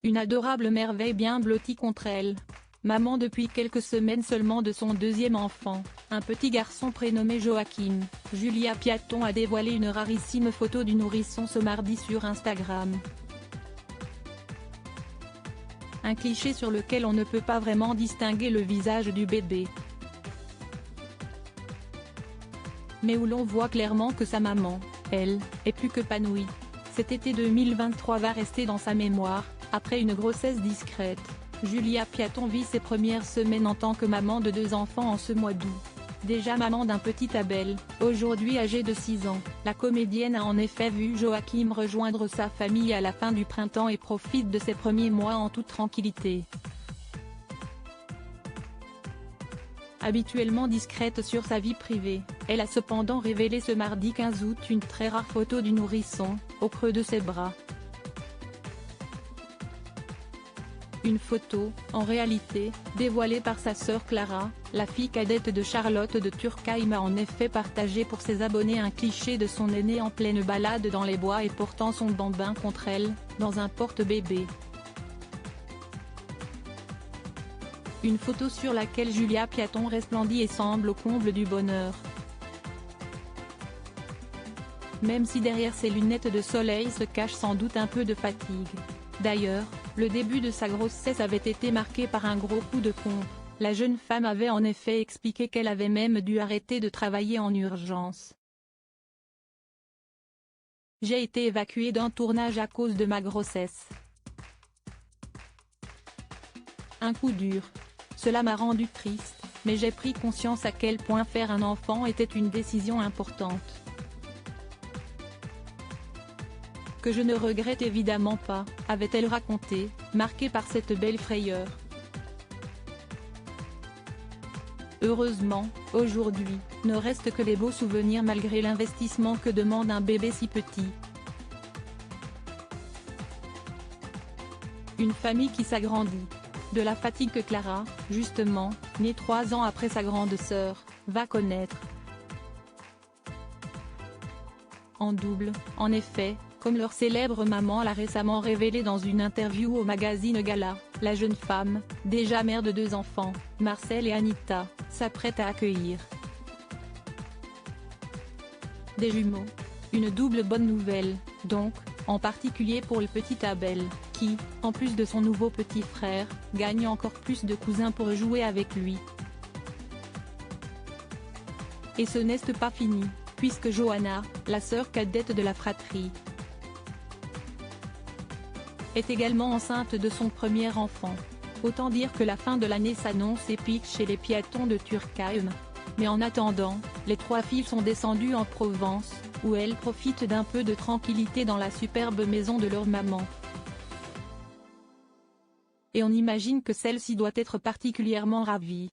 Une adorable merveille bien blottie contre elle. Maman depuis quelques semaines seulement de son deuxième enfant, un petit garçon prénommé Joachim, Julia Piaton a dévoilé une rarissime photo du nourrisson ce mardi sur Instagram. Un cliché sur lequel on ne peut pas vraiment distinguer le visage du bébé, mais où l'on voit clairement que sa maman, elle, est plus qu'épanouie. Cet été 2023 va rester dans sa mémoire, après une grossesse discrète. Julia Piaton vit ses premières semaines en tant que maman de 2 enfants en ce mois d'août. Déjà maman d'un petit Abel, aujourd'hui âgé de 6 ans, la comédienne a en effet vu Joachim rejoindre sa famille à la fin du printemps et profite de ses premiers mois en toute tranquillité. Habituellement discrète sur sa vie privée, elle a cependant révélé ce mardi 15 août une très rare photo du nourrisson, au creux de ses bras. Une photo, en réalité, dévoilée par sa sœur Clara, la fille cadette de Charlotte de Turckheim a en effet partagé pour ses abonnés un cliché de son aîné en pleine balade dans les bois et portant son bambin contre elle, dans un porte-bébé. Une photo sur laquelle Julia Piaton resplendit et semble au comble du bonheur. Même si derrière ses lunettes de soleil se cache sans doute un peu de fatigue. D'ailleurs, le début de sa grossesse avait été marqué par un gros coup de pompe. La jeune femme avait en effet expliqué qu'elle avait même dû arrêter de travailler en urgence. J'ai été évacuée d'un tournage à cause de ma grossesse. Un coup dur. Cela m'a rendue triste, mais j'ai pris conscience à quel point faire un enfant était une décision importante. Que je ne regrette évidemment pas, avait-elle raconté, marquée par cette belle frayeur. Heureusement, aujourd'hui, ne restent que les beaux souvenirs malgré l'investissement que demande un bébé si petit. Une famille qui s'agrandit. De la fatigue que Clara, justement, née 3 ans après sa grande sœur, va connaître. En double, en effet, comme leur célèbre maman l'a récemment révélé dans une interview au magazine Gala, la jeune femme, déjà mère de 2 enfants, Marcel et Anita, s'apprête à accueillir des jumeaux. Une double bonne nouvelle, donc, en particulier pour le petit Abel, qui, en plus de son nouveau petit frère, gagne encore plus de cousins pour jouer avec lui. Et ce n'est pas fini, puisque Johanna, la sœur cadette de la fratrie, est également enceinte de son premier enfant. Autant dire que la fin de l'année s'annonce épique chez les Piaton de Turckheim. Mais en attendant, les 3 filles sont descendues en Provence, où elles profitent d'un peu de tranquillité dans la superbe maison de leur maman. Et on imagine que celle-ci doit être particulièrement ravie.